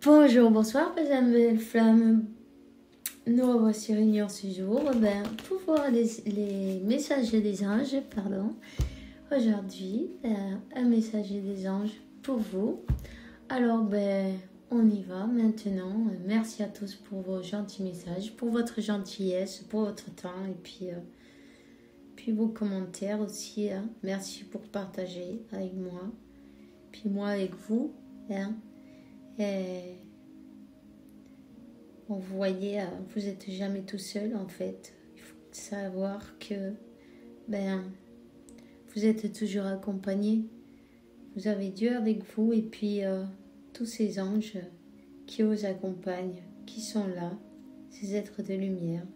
Bonjour, bonsoir, mesdames belles flammes. Nous revoici réunis ce jour pour voir les messagers des anges, pardon. Aujourd'hui, un messager des anges pour vous. Alors, on y va maintenant. Merci à tous pour vos gentils messages, pour votre gentillesse, pour votre temps et puis vos commentaires aussi. Merci pour partager avec moi, puis moi avec vous. Et vous voyez, vous n'êtes jamais tout seul en fait. Il faut savoir que vous êtes toujours accompagné. Vous avez Dieu avec vous et puis tous ces anges qui vous accompagnent, qui sont là, ces êtres de lumière,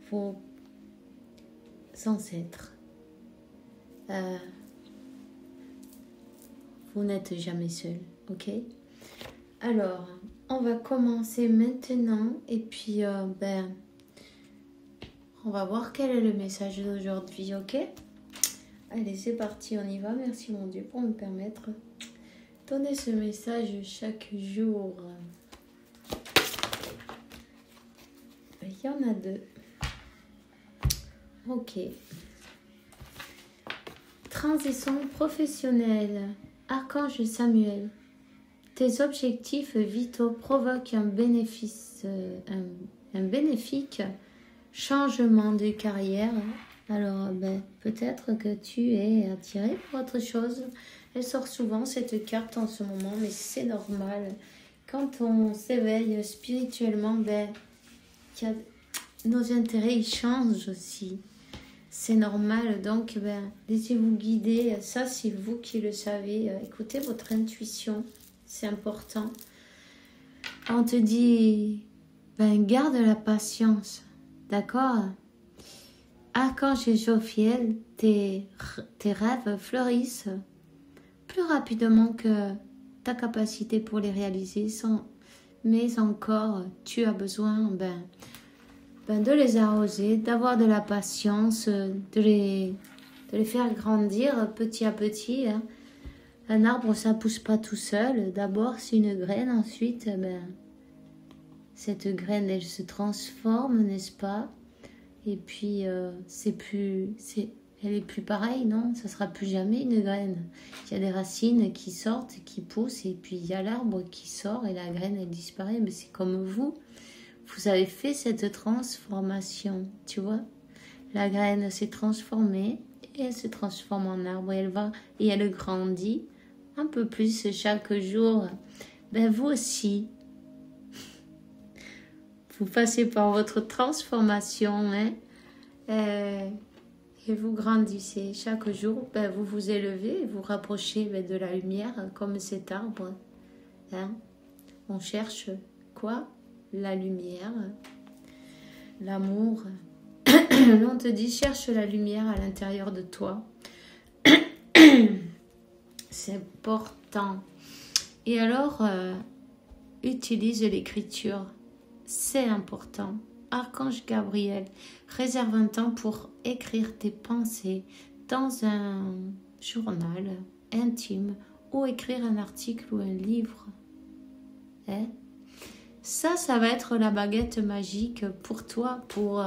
vos ancêtres. Vous n'êtes jamais seul, ok? Alors, on va commencer maintenant et puis on va voir quel est le message d'aujourd'hui, ok? Allez, c'est parti, on y va. Merci mon Dieu pour me permettre de donner ce message chaque jour. Il y en a deux. Ok. Transition professionnelle. Archange Samuel. Tes objectifs vitaux provoquent un bénéfique changement de carrière. Alors, peut-être que tu es attiré pour autre chose. Elle sort souvent cette carte en ce moment, mais c'est normal. Quand on s'éveille spirituellement, nos intérêts ils changent aussi. C'est normal, donc laissez-vous guider. Ça, c'est vous qui le savez. Écoutez votre intuition. C'est important. On te dit, garde la patience, d'accord? Archange Jophiel, tes rêves fleurissent plus rapidement que ta capacité pour les réaliser, mais encore, tu as besoin de les arroser, d'avoir de la patience, de les faire grandir petit à petit. Un arbre, ça pousse pas tout seul. D'abord, c'est une graine. Ensuite, cette graine, elle se transforme, n'est-ce pas? Et puis, elle est plus pareille, non? Ça sera plus jamais une graine. Il y a des racines qui sortent, qui poussent, et puis il y a l'arbre qui sort et la graine, elle disparaît. Mais c'est comme vous. Vous avez fait cette transformation, tu vois? La graine s'est transformée et elle se transforme en arbre. Et elle grandit un peu plus chaque jour. Vous aussi, vous passez par votre transformation et vous grandissez chaque jour. Vous vous élevez, vous rapprochez de la lumière comme cet arbre. On cherche quoi? La lumière, l'amour. On te dit cherche la lumière à l'intérieur de toi. C'est important. Et alors, utilise l'écriture. C'est important. Archange Gabriel, réserve un temps pour écrire tes pensées dans un journal intime ou écrire un article ou un livre. Ça va être la baguette magique pour toi, pour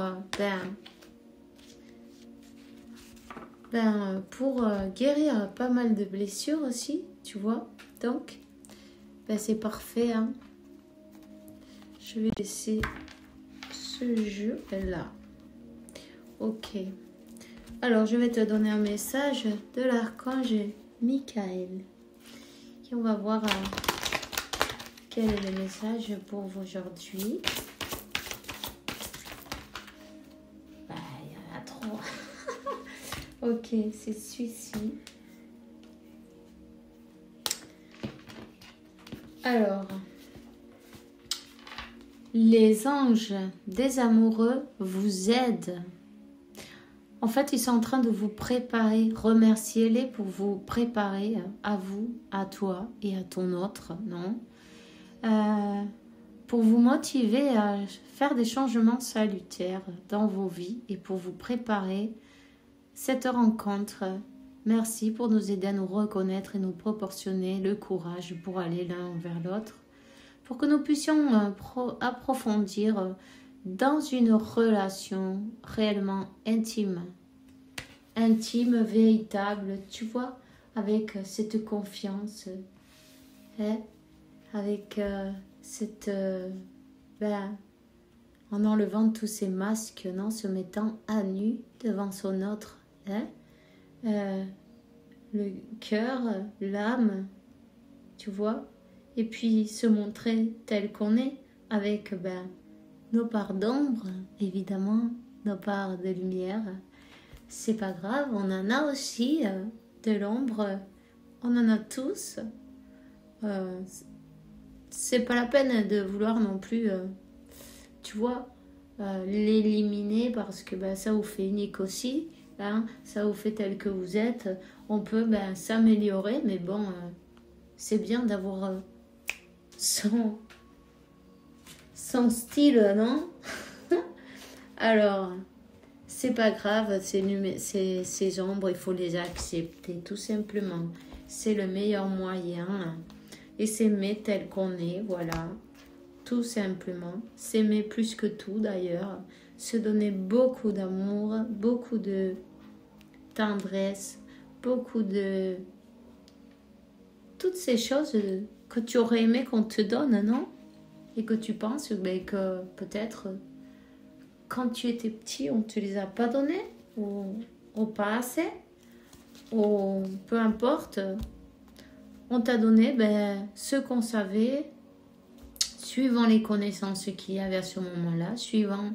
guérir pas mal de blessures aussi, tu vois. Donc, c'est parfait. Je vais laisser ce jeu-là. Ok. Alors, je vais te donner un message de l'archange Michael. Et on va voir quel est le message pour aujourd'hui. Il y en a trop. Ok, c'est celui-ci. Alors, les anges des amoureux vous aident. En fait, ils sont en train de vous préparer. Remerciez-les pour vous préparer à vous, à toi et à ton autre, non? Pour vous motiver à faire des changements salutaires dans vos vies et pour vous préparer cette rencontre. Merci pour nous aider à nous reconnaître et nous proportionner le courage pour aller l'un vers l'autre. pour que nous puissions approfondir dans une relation réellement intime. Intime, véritable, tu vois, avec cette confiance, hein, avec en enlevant tous ces masques, non, se mettant à nu devant son autre, hein, le cœur, l'âme, tu vois, et puis se montrer tel qu'on est, avec nos parts d'ombre, évidemment, nos parts de lumière. C'est pas grave, on en a aussi de l'ombre, on en a tous. C'est pas la peine de vouloir non plus, tu vois, l'éliminer parce que ça vous fait unique aussi, hein, ça vous fait tel que vous êtes. On peut s'améliorer, mais bon, c'est bien d'avoir son style, non? Alors, c'est pas grave, ces ombres, il faut les accepter, tout simplement. C'est le meilleur moyen. Et s'aimer tel qu'on est, voilà. Tout simplement. S'aimer plus que tout, d'ailleurs. Se donner beaucoup d'amour, beaucoup de tendresse, beaucoup de... toutes ces choses que tu aurais aimé qu'on te donne, non? Et que tu penses que peut-être quand tu étais petit, on ne te les a pas donnés, ou pas assez, ou peu importe, on t'a donné ce qu'on savait, suivant les connaissances qu'il y avait à ce moment-là, suivant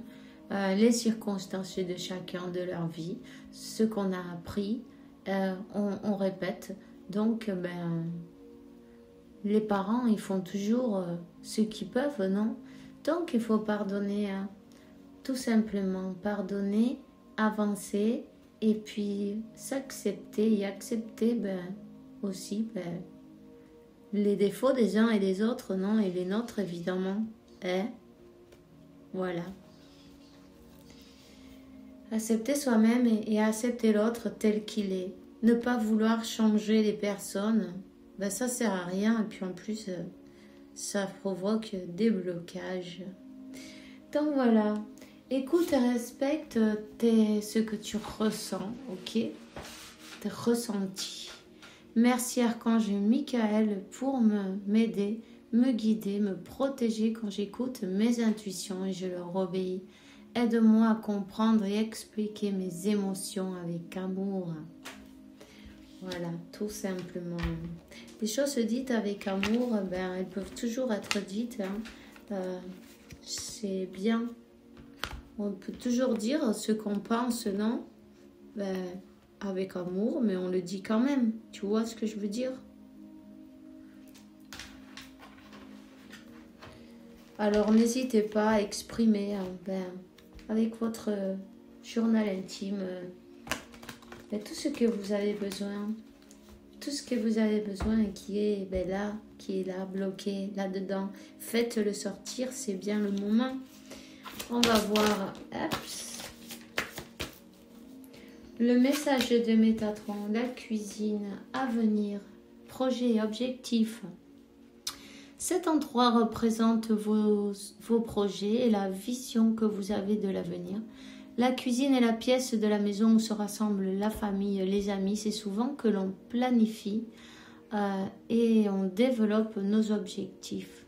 les circonstances de chacun de leur vie, ce qu'on a appris, on répète. Donc, les parents, ils font toujours ce qu'ils peuvent, non? Donc, il faut pardonner, tout simplement pardonner, avancer, et puis s'accepter et accepter aussi les défauts des uns et des autres, non? Et les nôtres, évidemment. Voilà. Accepter soi-même et accepter l'autre tel qu'il est. Ne pas vouloir changer les personnes, ça sert à rien. Et puis en plus, ça provoque des blocages. Donc voilà. Écoute et respecte ce que tu ressens, ok? Tes ressentis. Merci Archange Michael pour m'aider, me guider, me protéger quand j'écoute mes intuitions et je leur obéis. Aide-moi à comprendre et expliquer mes émotions avec amour. Voilà, tout simplement. Les choses dites avec amour, elles peuvent toujours être dites. C'est bien. On peut toujours dire ce qu'on pense, non? Avec amour, mais on le dit quand même. Tu vois ce que je veux dire? Alors, n'hésitez pas à exprimer avec votre journal intime tout ce que vous avez besoin. Tout ce que vous avez besoin qui est là, bloqué là-dedans. Faites-le sortir, c'est bien le moment. On va voir le message de Métatron, la cuisine, avenir, projet et objectif. Cet endroit représente vos projets et la vision que vous avez de l'avenir. La cuisine est la pièce de la maison où se rassemble la famille, les amis. C'est souvent que l'on planifie et on développe nos objectifs.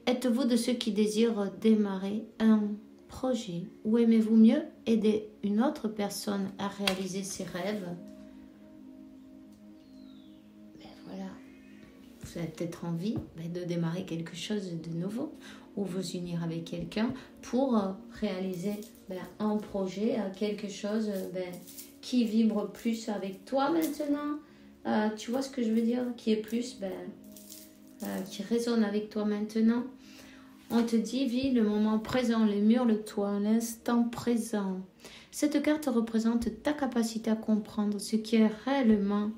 Êtes-vous de ceux qui désirent démarrer un projet ou aimez-vous mieux aider une autre personne à réaliser ses rêves? Voilà, vous avez peut-être envie de démarrer quelque chose de nouveau ou vous unir avec quelqu'un pour réaliser un projet, quelque chose qui vibre plus avec toi maintenant. Tu vois ce que je veux dire? Qui est plus, qui résonne avec toi maintenant. On te dit, vis le moment présent, les murs, le toit, l'instant présent. Cette carte représente ta capacité à comprendre ce qui est réellement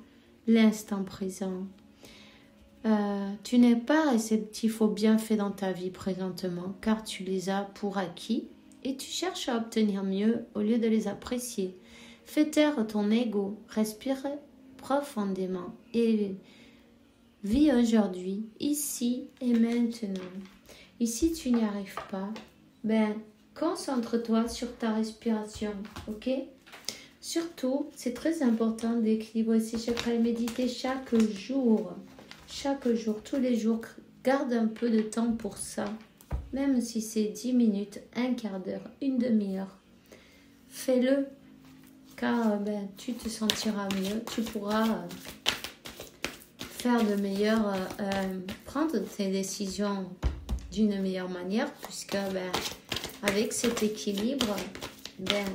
l'instant présent. Tu n'es pas réceptif aux bienfaits dans ta vie présentement, car tu les as pour acquis et tu cherches à obtenir mieux au lieu de les apprécier. Fais taire ton ego, respire profondément et vis aujourd'hui, ici et maintenant. Et si tu n'y arrives pas, ben, concentre-toi sur ta respiration, ok? Surtout, c'est très important d'équilibrer ses chakras et méditer chaque jour. Chaque jour, tous les jours, garde un peu de temps pour ça. Même si c'est 10 minutes, un quart d'heure, une demi-heure. Fais-le, car ben, tu te sentiras mieux. Tu pourras faire de meilleures, prendre tes décisions d'une meilleure manière, puisque ben, avec cet équilibre, ben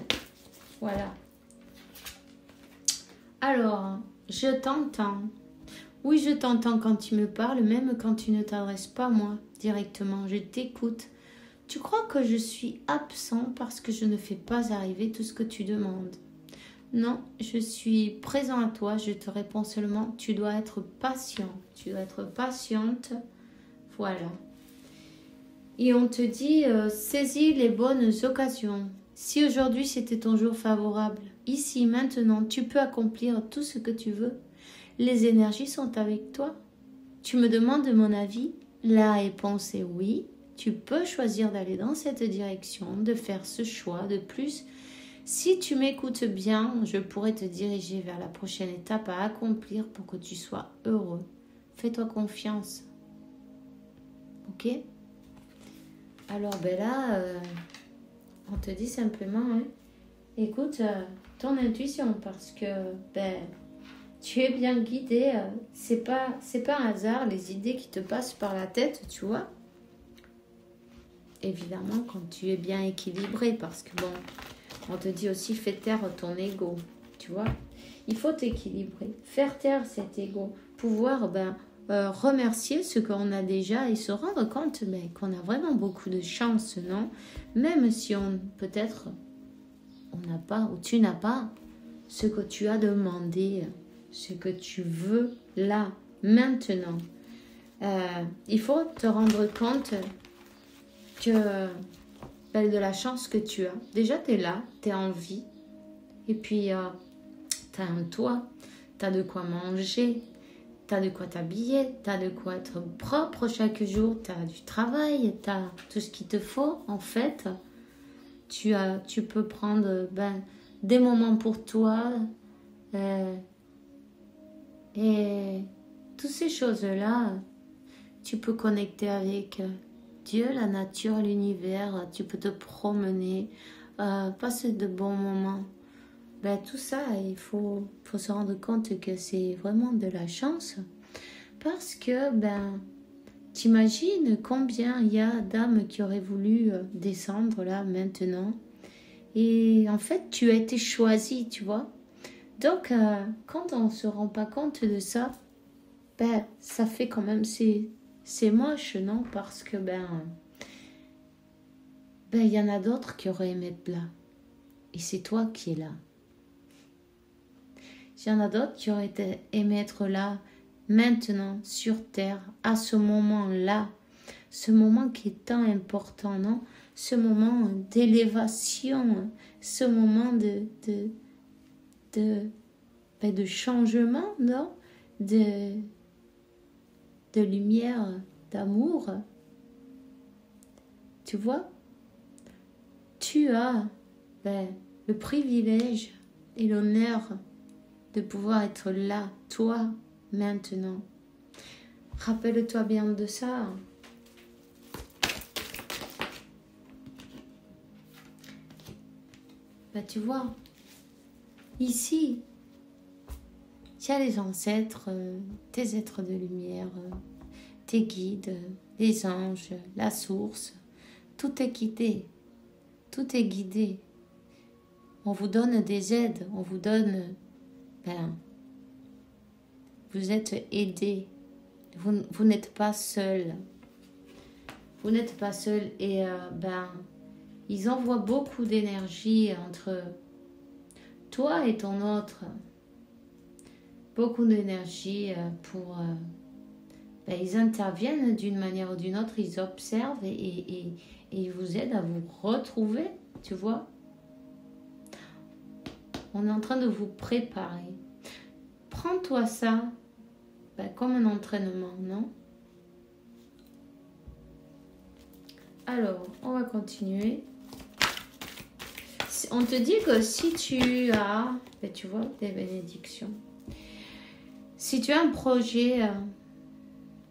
voilà. Alors, je t'entends. Oui, je t'entends quand tu me parles, même quand tu ne t'adresses pas à moi directement. Je t'écoute. Tu crois que je suis absent parce que je ne fais pas arriver tout ce que tu demandes? Non, je suis présent à toi. Je te réponds seulement, tu dois être patient. Tu dois être patiente. Voilà. Et on te dit, saisis les bonnes occasions. Si aujourd'hui c'était ton jour favorable, ici, maintenant, tu peux accomplir tout ce que tu veux. Les énergies sont avec toi. Tu me demandes mon avis? La réponse est oui. Tu peux choisir d'aller dans cette direction, de faire ce choix de plus. Si tu m'écoutes bien, je pourrais te diriger vers la prochaine étape à accomplir pour que tu sois heureux. Fais-toi confiance. Ok? Alors ben là, on te dit simplement, hein, écoute ton intuition parce que ben, tu es bien guidé. C'est pas un hasard les idées qui te passent par la tête, tu vois. Évidemment quand tu es bien équilibré parce que bon, on te dit aussi fais taire ton ego, tu vois. Il faut t'équilibrer, faire taire cet ego, pouvoir remercier ce qu'on a déjà et se rendre compte qu'on a vraiment beaucoup de chance, non? Même si peut-être on n'a pas ou tu n'as pas ce que tu as demandé, ce que tu veux là, maintenant. Il faut te rendre compte que de la chance que tu as. Déjà, tu es là, tu es en vie. Et puis, tu as un toit, tu as de quoi manger, tu as de quoi t'habiller, tu as de quoi être propre chaque jour, tu as du travail, tu as tout ce qu'il te faut. En fait, tu peux prendre des moments pour toi. Et toutes ces choses-là, tu peux connecter avec Dieu, la nature, l'univers. Tu peux te promener, passer de bons moments. Tout ça, il faut se rendre compte que c'est vraiment de la chance. Parce que, t'imagines combien il y a d'âmes qui auraient voulu descendre là, maintenant. Et en fait, tu as été choisi, tu vois. Donc, quand on ne se rend pas compte de ça, ça fait quand même, c'est moche, non? Parce que, il y en a d'autres qui auraient aimé être là. Et c'est toi qui es là. Il y en a d'autres qui auraient aimé être là, maintenant, sur Terre, à ce moment-là. Ce moment qui est tant important, non? Ce moment d'élévation, ce moment de changement, non? De lumière, d'amour. Tu vois? Tu as le privilège et l'honneur de pouvoir être là, toi, maintenant. Rappelle-toi bien de ça. Tu vois, ici, il y a les ancêtres, tes êtres de lumière, tes guides, les anges, la source. Tout est guidé. Tout est guidé. On vous donne des aides, on vous donne... vous êtes aidés. Vous n'êtes pas seul. Vous n'êtes pas seul et ils envoient beaucoup d'énergie entre toi et ton autre. Beaucoup d'énergie pour... ils interviennent d'une manière ou d'une autre, ils observent et ils vous aident à vous retrouver, tu vois. On est en train de vous préparer. Prends-toi ça Ben, comme un entraînement, non? Alors, on va continuer. On te dit que si tu as, ben, tu vois, des bénédictions. Si tu as un projet,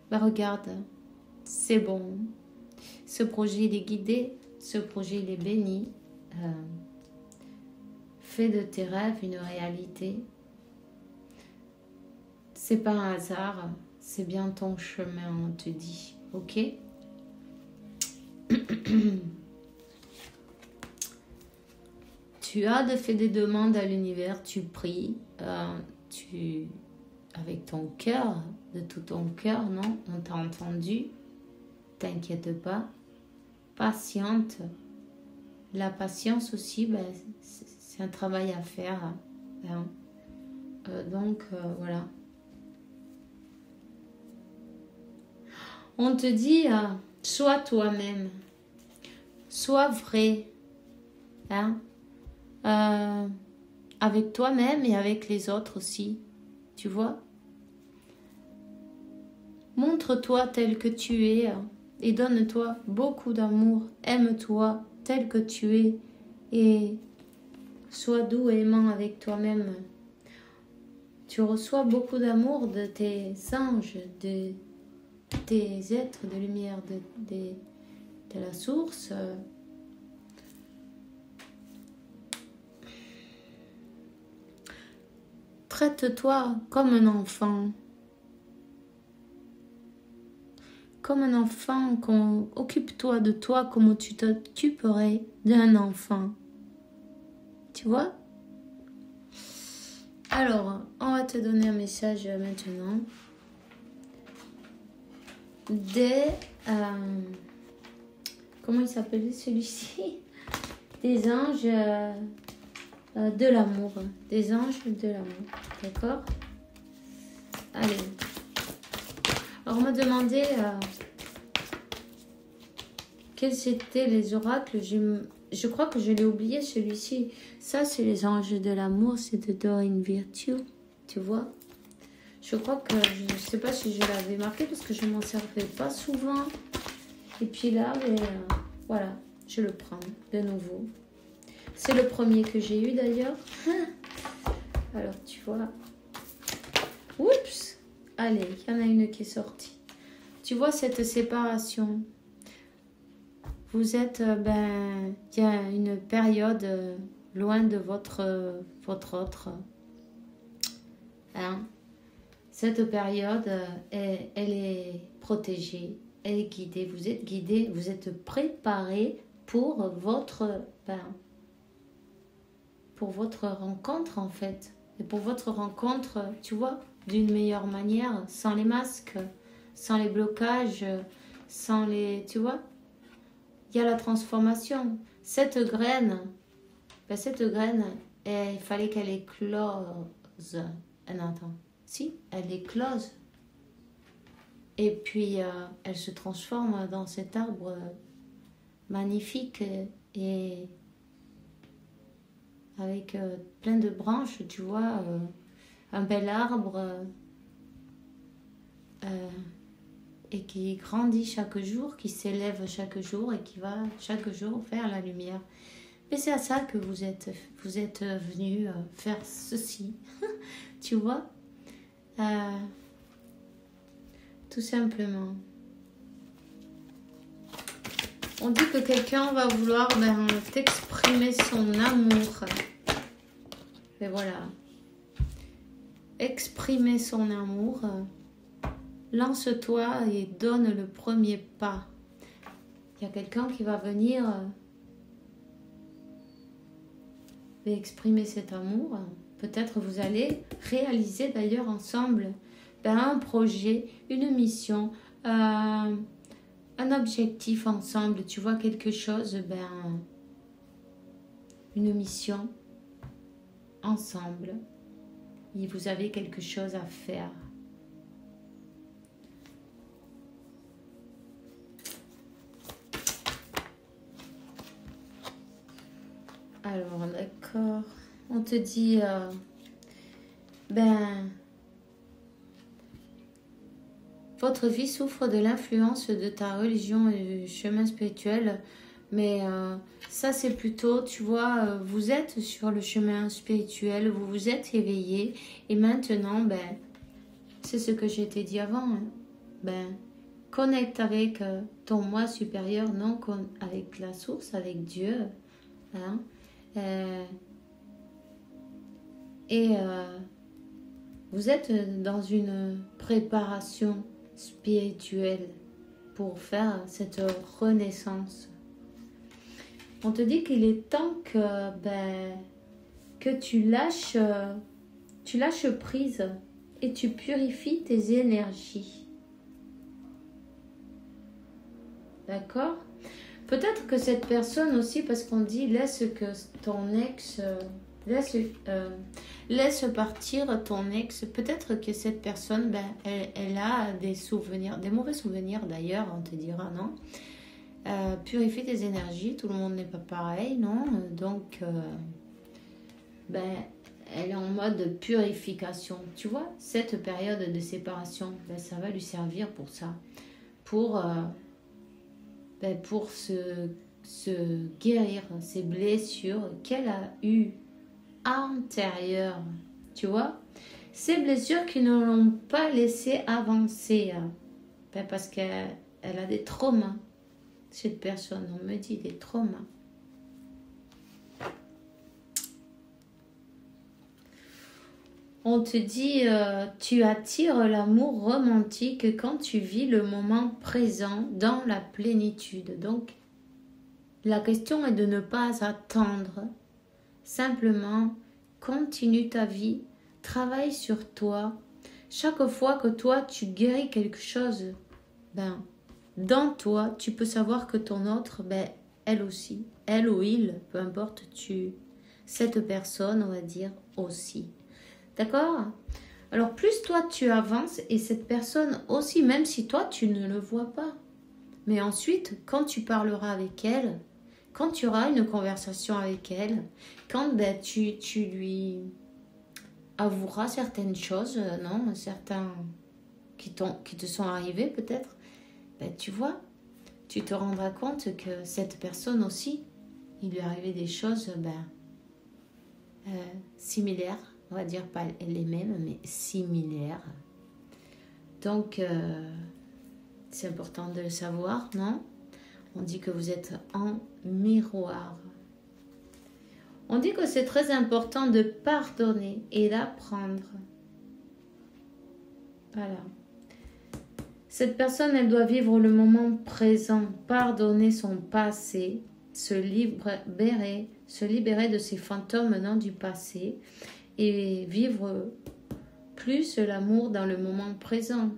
ben regarde, c'est bon. Ce projet, il est guidé. Ce projet, il est béni. Fais de tes rêves une réalité. C'est pas un hasard. C'est bien ton chemin, on te dit. Ok? Tu as fait des demandes à l'univers, tu pries, avec ton cœur, de tout ton cœur, non? On t'a entendu. T'inquiète pas. Patiente. La patience aussi, ben, c'est un travail à faire. Hein. Donc, voilà. On te dit, sois toi-même. Sois vrai. Hein? Avec toi-même et avec les autres aussi. Tu vois? Montre-toi tel que tu es et donne-toi beaucoup d'amour. Aime-toi tel que tu es et sois doux et aimant avec toi-même. Tu reçois beaucoup d'amour de tes anges, de tes êtres de lumière, de la source. Traite-toi comme un enfant. Comme un enfant, occupe-toi de toi comme tu t'occuperais d'un enfant. Tu vois? Alors, on va te donner un message maintenant. Comment il s'appelait celui-ci? Des anges de l'amour. Des anges de l'amour. D'accord? Allez. Alors, on m'a demandé quels étaient les oracles. Je crois que je l'ai oublié celui-ci. Ça, c'est les anges de l'amour. C'est de Doreen Virtue. Tu vois? Je crois que je ne sais pas si je l'avais marqué parce que je ne m'en servais pas souvent. Et puis là, voilà, je le prends de nouveau. C'est le premier que j'ai eu d'ailleurs. Alors, tu vois. Oups! Allez, il y en a une qui est sortie. Tu vois cette séparation. Vous êtes, il y a une période loin de votre autre. Hein? Cette période, elle est protégée, elle est guidée. Vous êtes guidé, vous êtes préparé pour votre rencontre en fait. Et pour votre rencontre, tu vois, d'une meilleure manière, sans les masques, sans les blocages, sans les... Tu vois, il y a la transformation. Cette graine, il fallait qu'elle éclose. Attends. Si, elle éclose. Et puis, elle se transforme dans cet arbre magnifique et avec plein de branches, tu vois, un bel arbre et qui grandit chaque jour, qui s'élève chaque jour et qui va chaque jour faire la lumière. Mais c'est à ça que vous êtes venu faire ceci, tu vois. Tout simplement. On dit que quelqu'un va vouloir t'exprimer son amour. Et voilà. Exprimer son amour. Lance-toi et donne le premier pas. Il y a quelqu'un qui va venir exprimer cet amour. Peut-être vous allez réaliser d'ailleurs ensemble un projet, une mission, un objectif ensemble. Tu vois quelque chose, une mission ensemble. Et vous avez quelque chose à faire. Alors, d'accord. On te dit, votre vie souffre de l'influence de ta religion et du chemin spirituel. Mais ça, c'est plutôt, tu vois, vous êtes sur le chemin spirituel, vous vous êtes éveillé. Et maintenant, ben, c'est ce que j'ai t'ai dit avant. Hein. Ben, connecte avec ton moi supérieur, non avec la source, avec Dieu. Hein. Vous êtes dans une préparation spirituelle pour faire cette renaissance. On te dit qu'il est temps que tu lâches prise et tu purifies tes énergies. D'accord? Peut-être que cette personne aussi, parce qu'on dit laisse que ton ex... Laisse partir ton ex. Peut-être que cette personne, ben, elle a des souvenirs, des mauvais souvenirs d'ailleurs, on te dira, non? Purifie tes énergies, tout le monde n'est pas pareil, non? Donc, ben, elle est en mode purification. Tu vois, cette période de séparation, ben, ça va lui servir pour ça. Pour se guérir ces blessures qu'elle a eues antérieures, tu vois, ces blessures qui ne l'ont pas laissé avancer, ben parce qu'elle a des traumas, cette personne, on me dit des traumas. On te dit, tu attires l'amour romantique quand tu vis le moment présent dans la plénitude. Donc, la question est de ne pas attendre. Simplement, continue ta vie, travaille sur toi. Chaque fois que toi, tu guéris quelque chose, ben, dans toi, tu peux savoir que ton autre, ben, elle aussi, elle ou il, peu importe, cette personne, on va dire, aussi. D'accord? Alors, plus toi, tu avances et cette personne aussi, même si toi, tu ne le vois pas. Mais ensuite, quand tu parleras avec elle, quand tu auras une conversation avec elle, quand ben, tu lui avoueras certaines choses, non, certains qui te sont arrivés peut-être, ben, tu vois, tu te rendras compte que cette personne aussi, il lui est arrivé des choses similaires, on va dire pas les mêmes, mais similaires. Donc, c'est important de le savoir, non? On dit que vous êtes en miroir. On dit que c'est très important de pardonner et d'apprendre. Voilà. Cette personne, elle doit vivre le moment présent, pardonner son passé, se libérer de ses fantômes venant du passé et vivre plus l'amour dans le moment présent.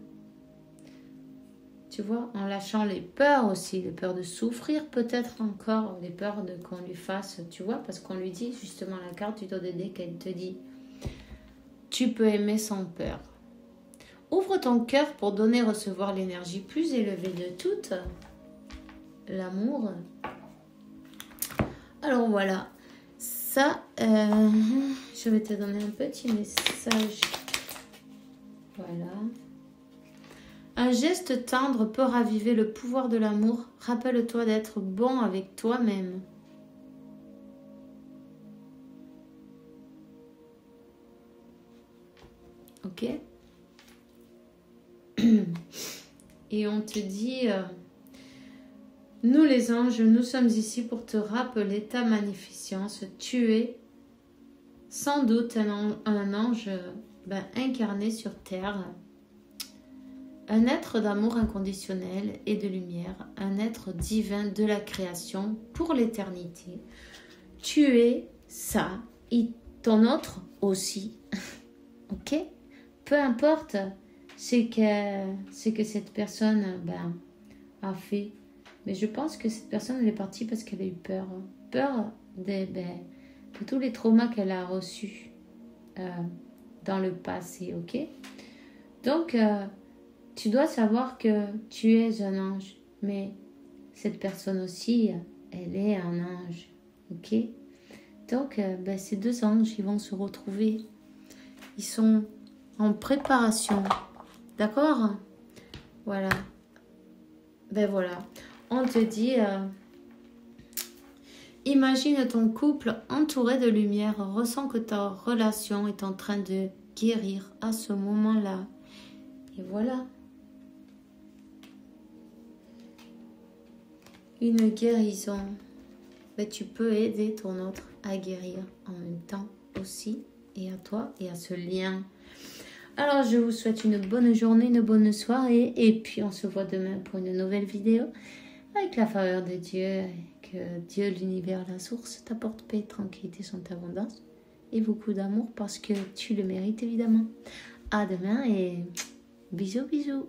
Tu vois, en lâchant les peurs aussi, les peurs de souffrir peut-être encore, les peurs de qu'on lui fasse, tu vois, parce qu'on lui dit justement la carte du dos de dé qu'elle te dit, tu peux aimer sans peur. Ouvre ton cœur pour donner et recevoir l'énergie plus élevée de toute, l'amour. Alors voilà, ça, je vais te donner un petit message. Voilà. Un geste tendre peut raviver le pouvoir de l'amour. Rappelle-toi d'être bon avec toi-même. Ok? Et on te dit, nous les anges, nous sommes ici pour te rappeler ta magnificence. Tu es sans doute un ange incarné sur terre. Un être d'amour inconditionnel et de lumière, un être divin de la création pour l'éternité. Tu es ça et ton autre aussi. Ok? Peu importe ce que cette personne a fait. Mais je pense que cette personne elle est partie parce qu'elle a eu peur. Peur de tous les traumas qu'elle a reçus dans le passé. Ok? Donc, tu dois savoir que tu es un ange, mais cette personne aussi, elle est un ange, ok? Donc, ces deux anges, ils vont se retrouver. Ils sont en préparation, d'accord? Voilà. Ben voilà. On te dit, imagine ton couple entouré de lumière. Ressens que ta relation est en train de guérir à ce moment-là. Et voilà. Une guérison. Mais tu peux aider ton autre à guérir en même temps aussi. Et à toi et à ce lien. Alors je vous souhaite une bonne journée, une bonne soirée. Et puis on se voit demain pour une nouvelle vidéo. Avec la faveur de Dieu. Que Dieu, l'univers, la source t'apporte paix, tranquillité, son abondance. Et beaucoup d'amour parce que tu le mérites évidemment. À demain et bisous bisous.